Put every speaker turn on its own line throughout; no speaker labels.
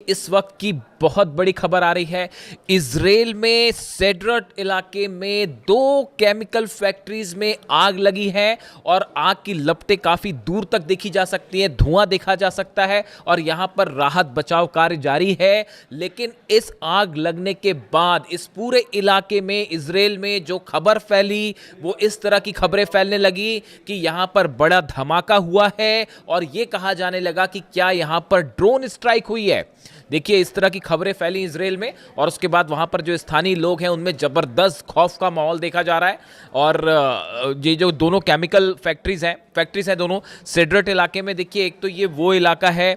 इस वक्त की बहुत बड़ी खबर आ रही है। इजराइल में सेड्रट इलाके में दो केमिकल फैक्ट्रीज में आग लगी है और आग की लपटें काफी दूर तक देखी जा सकती हैं, धुआं देखा जा सकता है और यहां पर राहत बचाव कार्य जारी है। लेकिन इस आग लगने के बाद इस पूरे इलाके में इजराइल में जो खबर फैली वो इस तरह की खबरें फैलने लगी कि यहां पर बड़ा धमाका हुआ है और यह कहा जाने लगा कि क्या यहां पर ड्रोन स्ट्राइक हुई है। देखिए, इस तरह की खबरें फैली इजराइल में और उसके बाद वहां पर जो स्थानीय लोग हैं उनमें जबरदस्त खौफ का माहौल देखा जा रहा है। और ये जो दोनों केमिकल फैक्ट्रीज हैं दोनों सेड्रट इलाके में। देखिए, एक तो ये वो इलाका है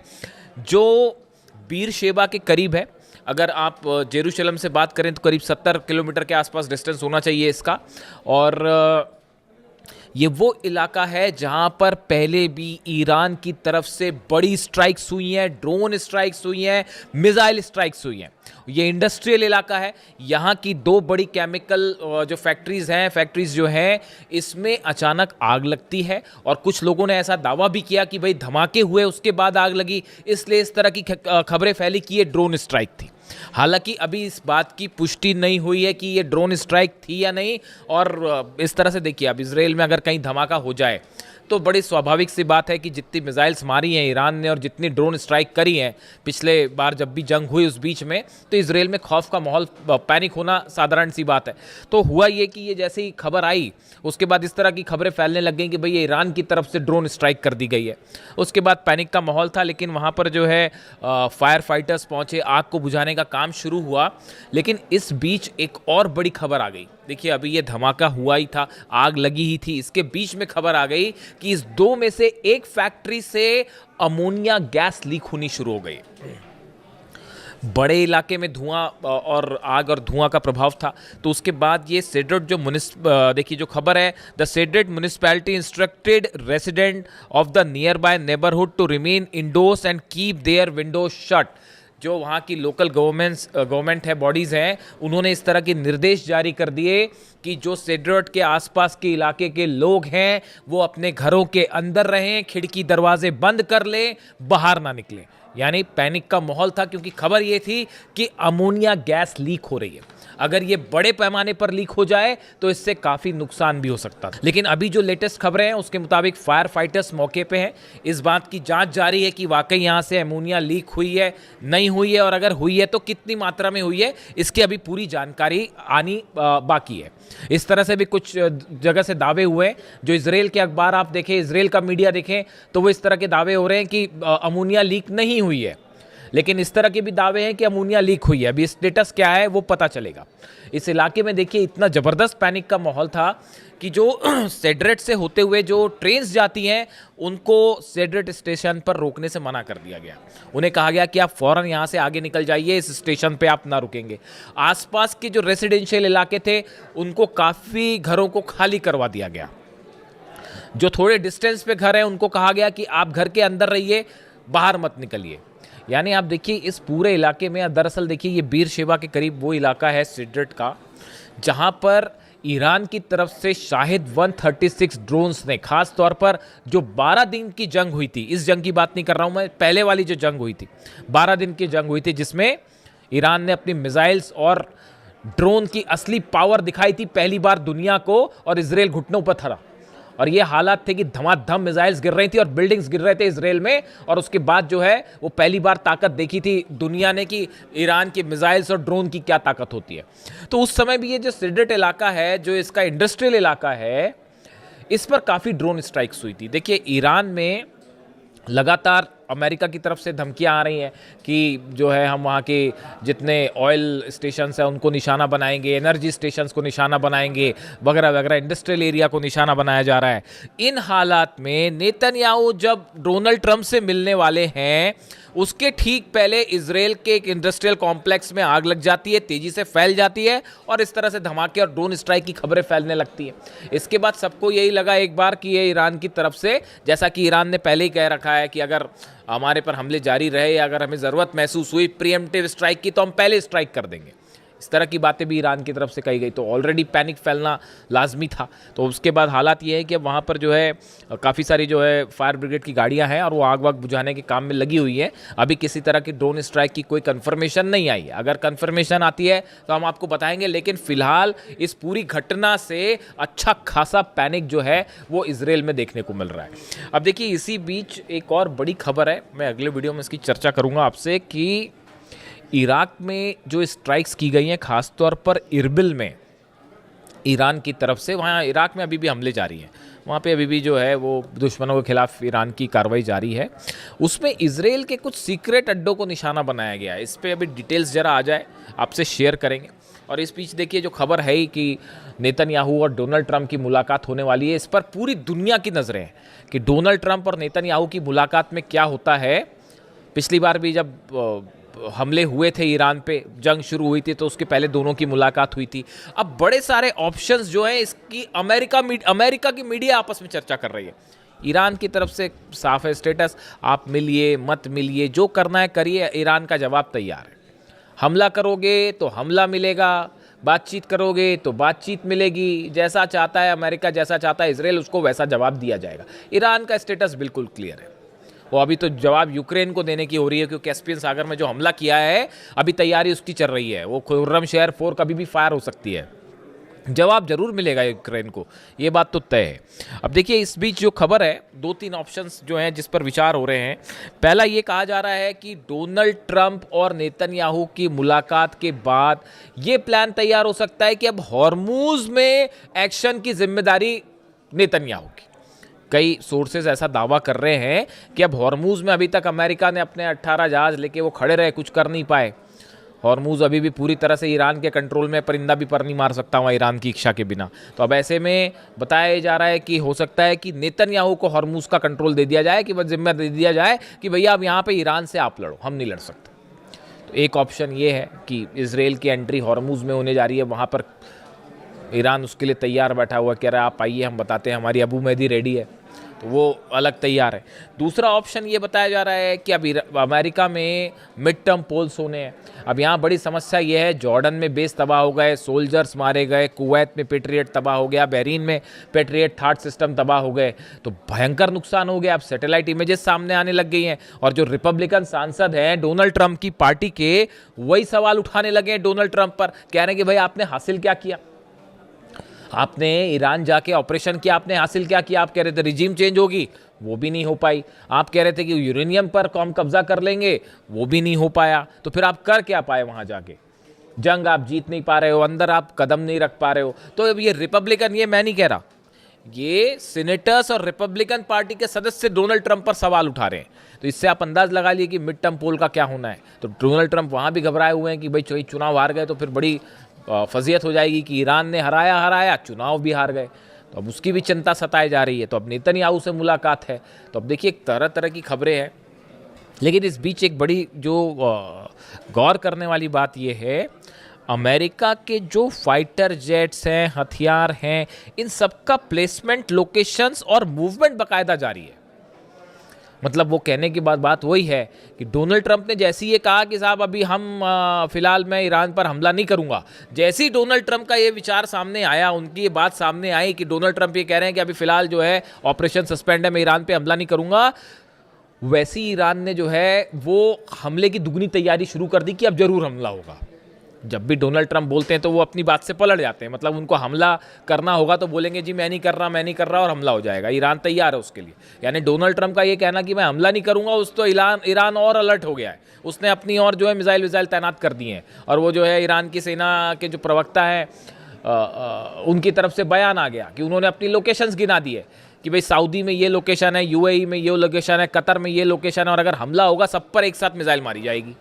जो बीर शेबा के करीब है। अगर आप जेरूशलम से बात करें तो करीब 70 किलोमीटर के आसपास डिस्टेंस होना चाहिए इसका। और ये वो इलाका है जहां पर पहले भी ईरान की तरफ से बड़ी स्ट्राइक्स हुई हैं, ड्रोन स्ट्राइक्स हुई हैं, मिसाइल स्ट्राइक्स हुई हैं। ये इंडस्ट्रियल इलाका है। यहाँ की दो बड़ी केमिकल जो फैक्ट्रीज जो हैं इसमें अचानक आग लगती है और कुछ लोगों ने ऐसा दावा भी किया कि भाई धमाके हुए उसके बाद आग लगी, इसलिए इस तरह की खबरें फैली कि ये ड्रोन स्ट्राइक थी। हालांकि अभी इस बात की पुष्टि नहीं हुई है कि ये ड्रोन स्ट्राइक थी या नहीं। और इस तरह से देखिए, अब इजराइल में अगर कहीं धमाका हो जाए तो बड़ी स्वाभाविक सी बात है कि जितनी मिसाइल्स मारी हैं ईरान ने और जितनी ड्रोन स्ट्राइक करी हैं पिछले बार जब भी जंग हुई उस बीच में, तो इजराइल में खौफ का माहौल, पैनिक होना साधारण सी बात है। तो हुआ ये कि ये जैसे ही खबर आई उसके बाद इस तरह की खबरें फैलने लग गई कि भाई ये ईरान की तरफ से ड्रोन स्ट्राइक कर दी गई है। उसके बाद पैनिक का माहौल था, लेकिन वहाँ पर जो है फायर फाइटर्स पहुँचे, आग को बुझाने का काम शुरू हुआ। लेकिन इस बीच एक और बड़ी खबर आ गई। देखिए, अभी ये धमाका हुआ ही था, आग लगी ही थी, इसके बीच में खबर आ गई कि इस दो में से एक फैक्ट्री से अमोनिया गैस लीक होनी शुरू हो गई। बड़े इलाके में धुआं और आग और धुआं का प्रभाव था। तो उसके बाद ये सेड्रट जो देखिए जो खबर है, the Sedrat municipality instructed resident of the nearby neighbourhood to remain indoors and keep their windows shut. जो वहाँ की लोकल गवर्नमेंट है, बॉडीज़ हैं, उन्होंने इस तरह के निर्देश जारी कर दिए कि जो सेड्रट के आसपास के इलाके के लोग हैं वो अपने घरों के अंदर रहें, खिड़की दरवाजे बंद कर लें, बाहर ना निकलें। यानी पैनिक का माहौल था, क्योंकि खबर ये थी कि अमोनिया गैस लीक हो रही है। अगर ये बड़े पैमाने पर लीक हो जाए तो इससे काफ़ी नुकसान भी हो सकता था। लेकिन अभी जो लेटेस्ट खबरें हैं उसके मुताबिक फायर फाइटर्स मौके पे हैं। इस बात की जांच जारी है कि वाकई यहाँ से अमोनिया लीक हुई है, नहीं हुई है, और अगर हुई है तो कितनी मात्रा में हुई है, इसकी अभी पूरी जानकारी आनी बाकी है। इस तरह से भी कुछ जगह से दावे हुए हैं। जो इजराइल के अखबार आप देखें, इजराइल का मीडिया देखें, तो वो इस तरह के दावे हो रहे हैं कि अमोनिया लीक नहीं हुई है। लेकिन इस तरह के भी दावे हैं कि अमोनिया लीक हुई है। अभी स्टेटस क्या है वो पता चलेगा। इस इलाके में देखिए इतना ज़बरदस्त पैनिक का माहौल था कि जो सेड्रट से होते हुए जो ट्रेन्स जाती हैं उनको सेड्रट स्टेशन पर रोकने से मना कर दिया गया। उन्हें कहा गया कि आप फ़ौरन यहाँ से आगे निकल जाइए, इस स्टेशन पे आप ना रुकेंगे। आसपास के जो रेसिडेंशियल इलाके थे उनको काफ़ी घरों को खाली करवा दिया गया। जो थोड़े डिस्टेंस पे घर हैं उनको कहा गया कि आप घर के अंदर रहिए, बाहर मत निकलिए। यानी आप देखिए इस पूरे इलाके में, दरअसल देखिए ये बीर शेबा के करीब वो इलाका है सेड्रट का जहां पर ईरान की तरफ से शाहिद 136 ड्रोन्स ने, खास तौर पर जो 12 दिन की जंग हुई थी, इस जंग की बात नहीं कर रहा हूं मैं, पहले वाली जो जंग हुई थी 12 दिन की जंग हुई थी जिसमें ईरान ने अपनी मिसाइल्स और ड्रोन की असली पावर दिखाई थी पहली बार दुनिया को, और इजराइल घुटनों पर था। और ये हालात थे कि धमाधम मिसाइल्स गिर रही थी और बिल्डिंग्स गिर रहे थे इजराइल में। और उसके बाद जो है वो पहली बार ताकत देखी थी दुनिया ने कि ईरान की मिसाइल्स और ड्रोन की क्या ताकत होती है। तो उस समय भी ये जो सेड्रट इलाका है, जो इसका इंडस्ट्रियल इलाका है, इस पर काफ़ी ड्रोन स्ट्राइक्स हुई थी। देखिए, ईरान में लगातार अमेरिका की तरफ से धमकियां आ रही हैं कि जो है हम वहाँ के जितने ऑयल स्टेशंस हैं उनको निशाना बनाएंगे, एनर्जी स्टेशंस को निशाना बनाएंगे, वगैरह वगैरह, इंडस्ट्रियल एरिया को निशाना बनाया जा रहा है। इन हालात में नेतन्याहू जब डोनाल्ड ट्रंप से मिलने वाले हैं उसके ठीक पहले इजराइल के एक इंडस्ट्रियल कॉम्प्लेक्स में आग लग जाती है, तेजी से फैल जाती है और इस तरह से धमाके और ड्रोन स्ट्राइक की खबरें फैलने लगती हैं। इसके बाद सबको यही लगा एक बार कि ये ईरान की तरफ से, जैसा कि ईरान ने पहले ही कह रखा है कि अगर हमारे पर हमले जारी रहे या अगर हमें ज़रूरत महसूस हुई प्रीएम्प्टिव स्ट्राइक की तो हम पहले स्ट्राइक कर देंगे। इस तरह की बातें भी ईरान की तरफ से कही गई। तो ऑलरेडी पैनिक फैलना लाजमी था। तो उसके बाद हालात ये है कि अब वहाँ पर जो है काफ़ी सारी जो है फायर ब्रिगेड की गाड़ियाँ हैं और वो आग वाग बुझाने के काम में लगी हुई है। अभी किसी तरह की ड्रोन स्ट्राइक की कोई कन्फर्मेशन नहीं आई है। अगर कन्फर्मेशन आती है तो हम आपको बताएंगे, लेकिन फिलहाल इस पूरी घटना से अच्छा खासा पैनिक जो है वो इजराइल में देखने को मिल रहा है। अब देखिए, इसी बीच एक और बड़ी खबर है, मैं अगले वीडियो में इसकी चर्चा करूंगा आपसे, कि इराक में जो स्ट्राइक्स की गई हैं खासतौर पर इरबिल में ईरान की तरफ से, वहाँ इराक में अभी भी हमले जारी हैं, वहाँ पे अभी भी जो है वो दुश्मनों के खिलाफ ईरान की कार्रवाई जारी है। उसमें इजराइल के कुछ सीक्रेट अड्डों को निशाना बनाया गया है। इस पर अभी डिटेल्स ज़रा आ जाए आपसे शेयर करेंगे। और इस बीच देखिए, जो खबर है ही कि नेतन्याहू और डोनाल्ड ट्रंप की मुलाकात होने वाली है, इस पर पूरी दुनिया की नज़रें हैं कि डोनाल्ड ट्रंप और नेतन्याहू की मुलाकात में क्या होता है। पिछली बार भी जब हमले हुए थे ईरान पे, जंग शुरू हुई थी, तो उसके पहले दोनों की मुलाकात हुई थी। अब बड़े सारे ऑप्शंस जो हैं इसकी अमेरिका की मीडिया आपस में चर्चा कर रही है। ईरान की तरफ से साफ है स्टेटस, आप मिलिए मत मिलिए, जो करना है करिए, ईरान का जवाब तैयार है। हमला करोगे तो हमला मिलेगा, बातचीत करोगे तो बातचीत मिलेगी, जैसा चाहता है अमेरिका, जैसा चाहता है इजराइल, उसको वैसा जवाब दिया जाएगा। ईरान का स्टेटस बिल्कुल क्लियर है। वो अभी तो जवाब यूक्रेन को देने की हो रही है, क्योंकि कैस्पियन सागर में जो हमला किया है अभी तैयारी उसकी चल रही है। वो खुर्रमशहर 4 कभी भी फायर हो सकती है। जवाब जरूर मिलेगा यूक्रेन को, ये बात तो तय है। अब देखिए, इस बीच जो खबर है, 2-3 ऑप्शंस जो हैं जिस पर विचार हो रहे हैं। पहला ये कहा जा रहा है कि डोनाल्ड ट्रंप और नेतन्याहू की मुलाकात के बाद ये प्लान तैयार हो सकता है कि अब हॉर्मूज में एक्शन की जिम्मेदारी नेतन्याहू की। कई सोर्सेज ऐसा दावा कर रहे हैं कि अब हॉर्मूज में अभी तक अमेरिका ने अपने 18 जहाज लेके वो खड़े रहे, कुछ कर नहीं पाए। हॉर्मूज अभी भी पूरी तरह से ईरान के कंट्रोल में, परिंदा भी पर नहीं मार सकता वहाँ ईरान की इच्छा के बिना। तो अब ऐसे में बताया जा रहा है कि हो सकता है कि नेतन्याहू को हॉर्मूज का कंट्रोल दे दिया जाए, कि बस जिम्मा दे दिया जाए कि भैया अब यहाँ पे ईरान से आप लड़ो, हम नहीं लड़ सकते। तो एक ऑप्शन ये है कि इजराइल की एंट्री हॉर्मूज में होने जा रही है, वहाँ पर ईरान उसके लिए तैयार बैठा हुआ, कह रहा है आप आइए, हम बताते हैं, हमारी अबू मेहदी रेडी है, तो वो अलग तैयार है। दूसरा ऑप्शन ये बताया जा रहा है कि अब अमेरिका में मिड टर्म पोल्स होने हैं। अब यहाँ बड़ी समस्या ये है, जॉर्डन में बेस तबाह हो गए, सोल्जर्स मारे गए, कुवैत में पेट्रियट तबाह हो गया, बहरीन में पेट्रियट थर्ड सिस्टम तबाह हो गए, तो भयंकर नुकसान हो गया। अब सैटेलाइट इमेजेस सामने आने लग गई हैं, और जो रिपब्लिकन सांसद हैं डोनाल्ड ट्रंप की पार्टी के, वही सवाल उठाने लगे हैं डोनाल्ड ट्रंप पर, कह रहे हैं कि भाई आपने हासिल क्या किया, आपने ईरान जाके ऑपरेशन किया, आपने हासिल क्या किया। आप कह रहे थे रिजीम चेंज होगी, वो भी नहीं हो पाई। आप कह रहे थे कि यूरेनियम पर हम कब्जा कर लेंगे, वो भी नहीं हो पाया। तो फिर आप कर क्या पाए वहां जाके? जंग आप जीत नहीं पा रहे हो, अंदर आप कदम नहीं रख पा रहे हो। तो अब ये रिपब्लिकन, ये मैं नहीं कह रहा, ये सीनेटर्स और रिपब्लिकन पार्टी के सदस्य डोनाल्ड ट्रंप पर सवाल उठा रहे हैं। तो इससे आप अंदाज लगा लिए कि मिड टर्म पोल का क्या होना है। तो डोनाल्ड ट्रंप वहां भी घबराए हुए हैं कि भाई चुनाव हार गए तो फिर बड़ी फजीयत हो जाएगी कि ईरान ने हराया, चुनाव भी हार गए। तो अब उसकी भी चिंता सताई जा रही है। तो अब नेतन्याहू से मुलाकात है। तो अब देखिए, तरह तरह की खबरें हैं। लेकिन इस बीच एक बड़ी जो गौर करने वाली बात यह है, अमेरिका के जो फाइटर जेट्स हैं, हथियार हैं, इन सबका प्लेसमेंट, लोकेशंस और मूवमेंट बाकायदा जारी है। मतलब वो कहने की बात वही है कि डोनाल्ड ट्रंप ने जैसे ये कहा कि साहब अभी हम फिलहाल मैं ईरान पर हमला नहीं करूंगा, जैसे ही डोनाल्ड ट्रंप का ये विचार सामने आया, उनकी ये बात सामने आई कि डोनाल्ड ट्रंप ये कह रहे हैं कि अभी फिलहाल जो है ऑपरेशन सस्पेंड है, मैं ईरान पे हमला नहीं करूंगा, वैसी ईरान ने जो है वो हमले की दुगनी तैयारी शुरू कर दी कि अब जरूर हमला होगा। जब भी डोनाल्ड ट्रंप बोलते हैं तो वो अपनी बात से पलट जाते हैं। मतलब उनको हमला करना होगा तो बोलेंगे जी मैं नहीं कर रहा, और हमला हो जाएगा। ईरान तैयार है उसके लिए। यानी डोनाल्ड ट्रंप का ये कहना कि मैं हमला नहीं करूंगा, उस तो ईरान और अलर्ट हो गया है। उसने अपनी और जो है मिसाइल तैनात कर दिए हैं। और वो जो है ईरान की सेना के जो प्रवक्ता हैं उनकी तरफ से बयान आ गया कि उन्होंने अपनी लोकेशंस गिना दी है कि भाई सऊदी में ये लोकेशन है, यूएई में ये लोकेशन है, कतर में ये लोकेशन है, और अगर हमला होगा सब पर एक साथ मिसाइल मारी जाएगी।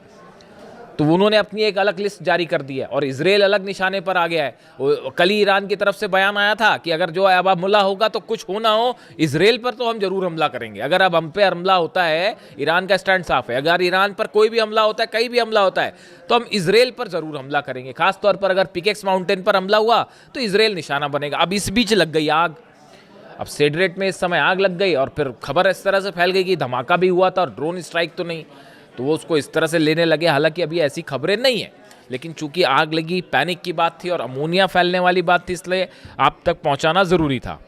तो उन्होंने अपनी एक अलग लिस्ट जारी कर दी है। और इजराइल अलग निशाने पर आ गया है। कल ही ईरान की तरफ से बयान आया था कि अगर जो अब हमला होगा तो कुछ हो ना हो, इजराइल पर तो हम जरूर हमला करेंगे। अगर अब हम पे हमला होता है, ईरान का स्टैंड साफ है, अगर ईरान पर कोई भी हमला होता है, कहीं भी हमला होता है, तो हम इजराइल पर जरूर हमला करेंगे। खासतौर पर अगर पिकेक्स माउंटेन पर हमला हुआ तो इजराइल निशाना बनेगा। अब इस बीच लग गई आग। अब सेड्रेट में इस समय आग लग गई, और फिर खबर इस तरह से फैल गई कि धमाका भी हुआ था और ड्रोन स्ट्राइक तो नहीं, तो वो उसको इस तरह से लेने लगे। हालांकि अभी ऐसी खबरें नहीं है, लेकिन चूंकि आग लगी, पैनिक की बात थी और अमोनिया फैलने वाली बात थी, इसलिए आप तक पहुंचाना ज़रूरी था।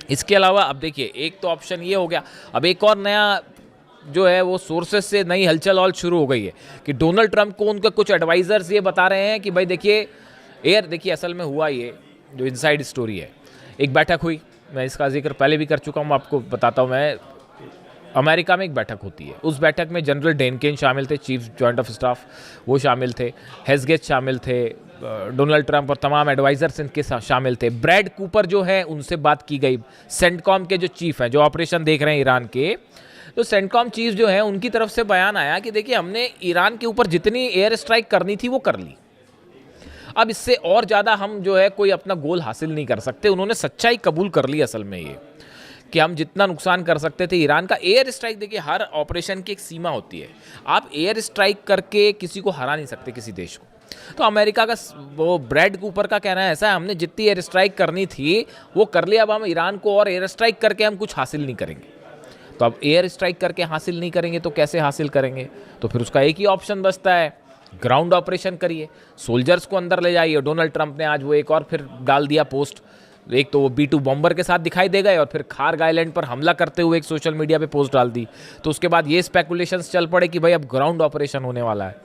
इसके अलावा अब देखिए, एक तो ऑप्शन ये हो गया, अब एक और नया जो है वो सोर्सेज से नई हलचल और शुरू हो गई है कि डोनाल्ड ट्रंप को उनके कुछ एडवाइजर्स ये बता रहे हैं कि भाई देखिए असल में हुआ ये जो इनसाइड स्टोरी है, एक बैठक हुई, मैं इसका जिक्र पहले भी कर चुका हूँ, आपको बताता हूँ मैं। अमेरिका में एक बैठक होती है, उस बैठक में जनरल डेनकेन शामिल थे, चीफ जॉइंट ऑफ स्टाफ, वो शामिल थे, हेस्गेट शामिल थे, डोनाल्ड ट्रंप और तमाम एडवाइजर्स इनके शामिल थे। ब्रैड कूपर जो है उनसे बात की गई, सेंटकॉम के जो चीफ हैं, जो ऑपरेशन देख रहे हैं ईरान के, तो सेंटकॉम चीफ जो है उनकी तरफ से बयान आया कि देखिए हमने ईरान के ऊपर जितनी एयर स्ट्राइक करनी थी वो कर ली, अब इससे और ज़्यादा हम जो है कोई अपना गोल हासिल नहीं कर सकते। उन्होंने सच्चाई कबूल कर ली असल में ये कि हम जितना नुकसान कर सकते थे ईरान का। एयर स्ट्राइक, देखिए हर ऑपरेशन की एक सीमा होती है, आप एयर स्ट्राइक करके किसी को हरा नहीं सकते, किसी देश को। तो अमेरिका का वो ब्रैड कूपर का कहना है ऐसा है, हमने जितनी एयर स्ट्राइक करनी थी वो कर लिया, अब हम ईरान को और एयर स्ट्राइक करके हम कुछ हासिल नहीं करेंगे। तो अब एयर स्ट्राइक करके हासिल नहीं करेंगे तो कैसे हासिल करेंगे? तो फिर उसका एक ही ऑप्शन बचता है, ग्राउंड ऑपरेशन करिए, सोल्जर्स को अंदर ले जाइए। डोनाल्ड ट्रंप ने आज वो एक और फिर डाल दिया पोस्ट, एक तो वो B-2 बॉम्बर के साथ दिखाई दे गए और फिर खारग आइलैंड पर हमला करते हुए एक सोशल मीडिया पे पोस्ट डाल दी। तो उसके बाद ये स्पेकुलेशंस चल पड़े कि भाई अब ग्राउंड ऑपरेशन होने वाला है,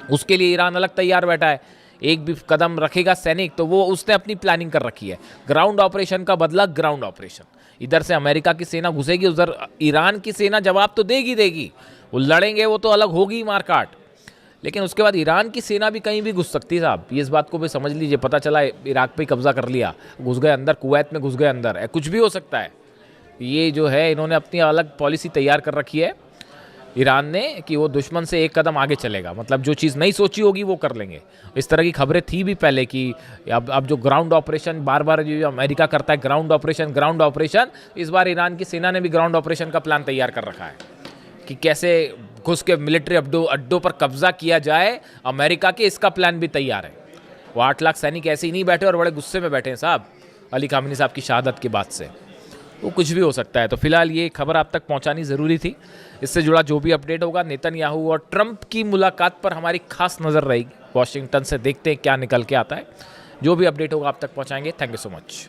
उसके लिए ईरान अलग तैयार बैठा है। एक भी कदम रखेगा सैनिक तो वो उसने अपनी प्लानिंग कर रखी है, ग्राउंड ऑपरेशन का बदला ग्राउंड ऑपरेशन। इधर से अमेरिका की सेना घुसेगी, उधर ईरान की सेना जवाब तो देगी, वो लड़ेंगे, वो तो अलग होगी मारकाट, लेकिन उसके बाद ईरान की सेना भी कहीं भी घुस सकती है साहब, ये इस बात को भी समझ लीजिए। पता चला इराक पे कब्जा कर लिया, घुस गए अंदर, कुवैत में घुस गए अंदर, कुछ भी हो सकता है। ये जो है इन्होंने अपनी अलग पॉलिसी तैयार कर रखी है ईरान ने कि वो दुश्मन से एक कदम आगे चलेगा, मतलब जो चीज़ नहीं सोची होगी वो कर लेंगे। इस तरह की खबरें थी भी पहले कि अब जो ग्राउंड ऑपरेशन बार बार जो अमेरिका करता है, ग्राउंड ऑपरेशन, इस बार ईरान की सेना ने भी ग्राउंड ऑपरेशन का प्लान तैयार कर रखा है कि कैसे घुस के मिलिट्री अड्डों पर कब्जा किया जाए अमेरिका के, इसका प्लान भी तैयार है। वो 8 लाख सैनिक ऐसे ही नहीं बैठे और बड़े गुस्से में बैठे हैं साहब अली खामेनी साहब की शहादत के बाद से, वो कुछ भी हो सकता है। तो फिलहाल ये खबर आप तक पहुंचानी ज़रूरी थी। इससे जुड़ा जो भी अपडेट होगा, नेतन्याहू और ट्रंप की मुलाकात पर हमारी खास नज़र रहेगी वाशिंगटन से, देखते हैं क्या निकल के आता है। जो भी अपडेट होगा आप तक पहुंचाएंगे। Thank you so much.